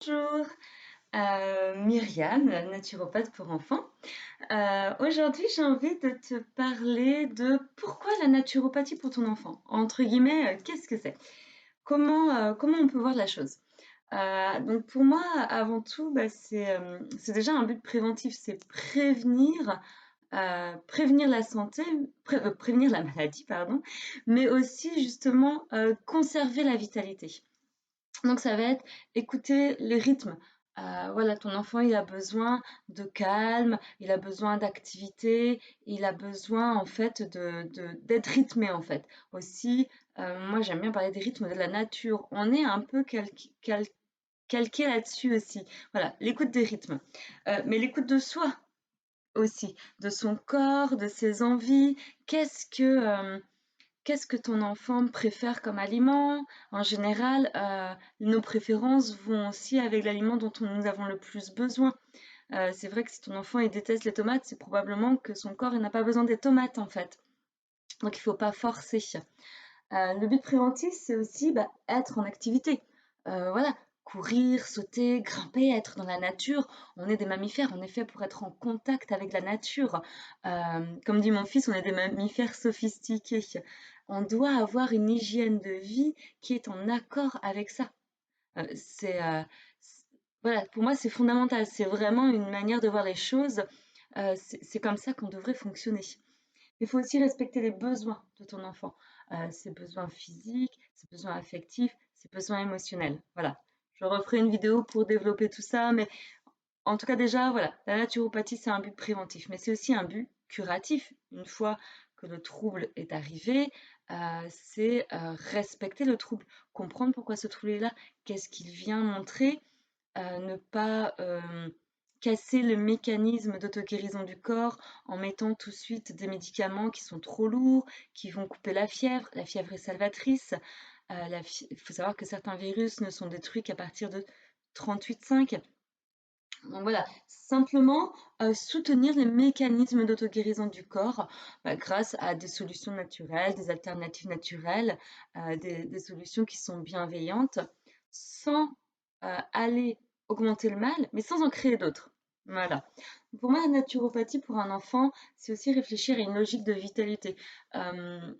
Bonjour, Myriam, naturopathe pour enfants. Aujourd'hui, j'ai envie de te parler de pourquoi la naturopathie pour ton enfant. Entre guillemets, qu'est-ce que c'est? Comment on peut voir la chose? Donc pour moi, avant tout, c'est déjà un but préventif, c'est prévenir la santé, prévenir la maladie, pardon, mais aussi justement conserver la vitalité. Donc ça va être écouter les rythmes. Voilà, ton enfant, il a besoin de calme, il a besoin d'activité, il a besoin en fait d'être rythmé en fait. Aussi, moi j'aime bien parler des rythmes de la nature. On est un peu calqué là-dessus aussi. Voilà, l'écoute des rythmes. Mais l'écoute de soi aussi, de son corps, de ses envies. Qu'est-ce que ton enfant préfère comme aliment? En général, nos préférences vont aussi avec l'aliment dont nous avons le plus besoin. C'est vrai que si ton enfant il déteste les tomates, c'est probablement que son corps il n'a pas besoin des tomates en fait. Donc il ne faut pas forcer. Le but préventif, c'est aussi être en activité. Voilà, courir, sauter, grimper, être dans la nature. On est des mammifères, on est fait pour être en contact avec la nature. Comme dit mon fils, on est des mammifères sophistiqués. On doit avoir une hygiène de vie qui est en accord avec ça. Euh, c'est, euh, voilà, pour moi, c'est fondamental. C'est vraiment une manière de voir les choses. C'est comme ça qu'on devrait fonctionner. Il faut aussi respecter les besoins de ton enfant, ses besoins physiques, ses besoins affectifs, ses besoins émotionnels. Voilà. Je referai une vidéo pour développer tout ça, mais en tout cas déjà, voilà, la naturopathie, c'est un but préventif, mais c'est aussi un but curatif. Une fois que le trouble est arrivé, c'est respecter le trouble, comprendre pourquoi ce trouble est là, qu'est-ce qu'il vient montrer, ne pas casser le mécanisme d'auto-guérison du corps en mettant tout de suite des médicaments qui sont trop lourds, qui vont couper la fièvre. La fièvre est salvatrice. Il faut savoir que certains virus ne sont détruits qu'à partir de 38,5. Donc voilà, simplement soutenir les mécanismes d'auto-guérison du corps grâce à des solutions naturelles, des alternatives naturelles, des solutions qui sont bienveillantes, sans aller augmenter le mal, mais sans en créer d'autres. Voilà. Pour moi, la naturopathie pour un enfant, c'est aussi réfléchir à une logique de vitalité. Euh,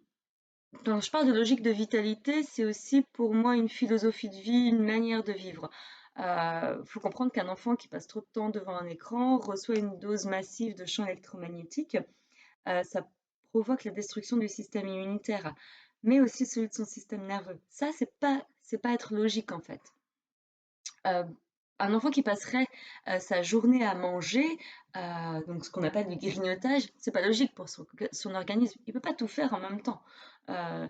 Quand je parle de logique de vitalité, c'est aussi pour moi une philosophie de vie, une manière de vivre. Faut comprendre qu'un enfant qui passe trop de temps devant un écran reçoit une dose massive de champs électromagnétiques. Ça provoque la destruction du système immunitaire, mais aussi celui de son système nerveux. Ça, c'est pas être logique en fait. Euh, un enfant qui passerait sa journée à manger, donc ce qu'on appelle du grignotage, c'est pas logique pour son organisme. Il peut pas tout faire en même temps. Euh,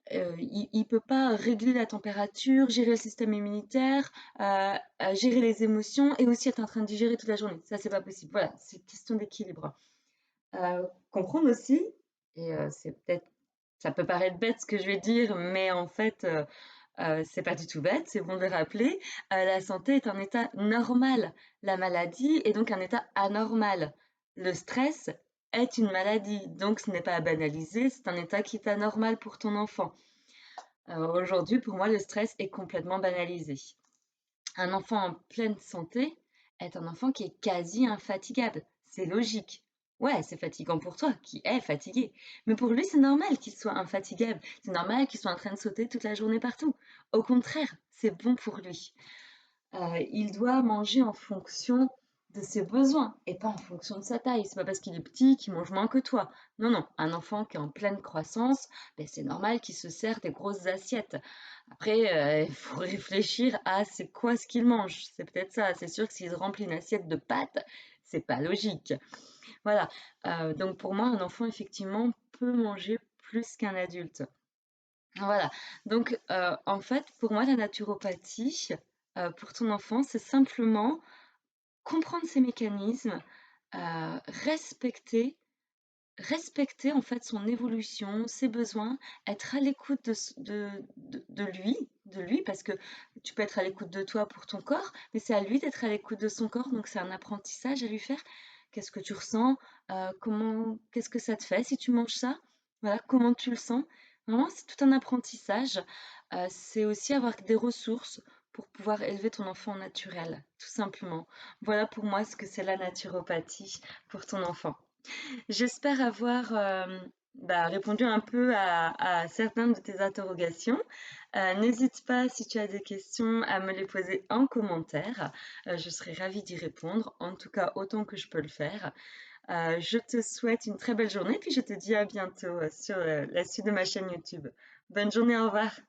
il ne peut pas régler la température, gérer le système immunitaire, gérer les émotions et aussi être en train de digérer toute la journée. Ça, c'est pas possible. Voilà, c'est une question d'équilibre. Comprendre aussi, et c'est peut-être, ça peut paraître bête ce que je vais dire, mais en fait, c'est pas du tout bête, c'est bon de le rappeler. La santé est un état normal. La maladie est donc un état anormal. Le stress est une maladie, donc ce n'est pas à banaliser, c'est un état qui est anormal pour ton enfant. Aujourd'hui, pour moi, le stress est complètement banalisé. Un enfant en pleine santé est un enfant qui est quasi infatigable. C'est logique. Ouais, c'est fatigant pour toi, qui est fatigué. Mais pour lui, c'est normal qu'il soit infatigable. C'est normal qu'il soit en train de sauter toute la journée partout. Au contraire, c'est bon pour lui. Il doit manger en fonction de ses besoins et pas en fonction de sa taille. C'est pas parce qu'il est petit qu'il mange moins que toi. Non, non, un enfant qui est en pleine croissance, ben, c'est normal qu'il se sert des grosses assiettes. Après, il faut réfléchir à c'est quoi ce qu'il mange. C'est peut-être ça. C'est sûr que s'il remplit une assiette de pâtes, c'est pas logique. Voilà. Donc pour moi, un enfant effectivement peut manger plus qu'un adulte. Voilà. Donc, en fait, pour moi, la naturopathie, pour ton enfant, c'est simplement comprendre ses mécanismes, respecter en fait son évolution, ses besoins, être à l'écoute de lui, parce que tu peux être à l'écoute de toi pour ton corps, mais c'est à lui d'être à l'écoute de son corps, donc c'est un apprentissage à lui faire. Qu'est-ce que tu ressens? Qu'est-ce que ça te fait si tu manges ça? Voilà, comment tu le sens? Vraiment, c'est tout un apprentissage. C'est aussi avoir des ressources pour pouvoir élever ton enfant naturel, tout simplement. Voilà pour moi ce que c'est la naturopathie pour ton enfant. J'espère avoir répondu un peu à certaines de tes interrogations. N'hésite pas, si tu as des questions, à me les poser en commentaire. Je serai ravie d'y répondre, en tout cas autant que je peux le faire. Je te souhaite une très belle journée, puis je te dis à bientôt sur la suite de ma chaîne YouTube. Bonne journée, au revoir.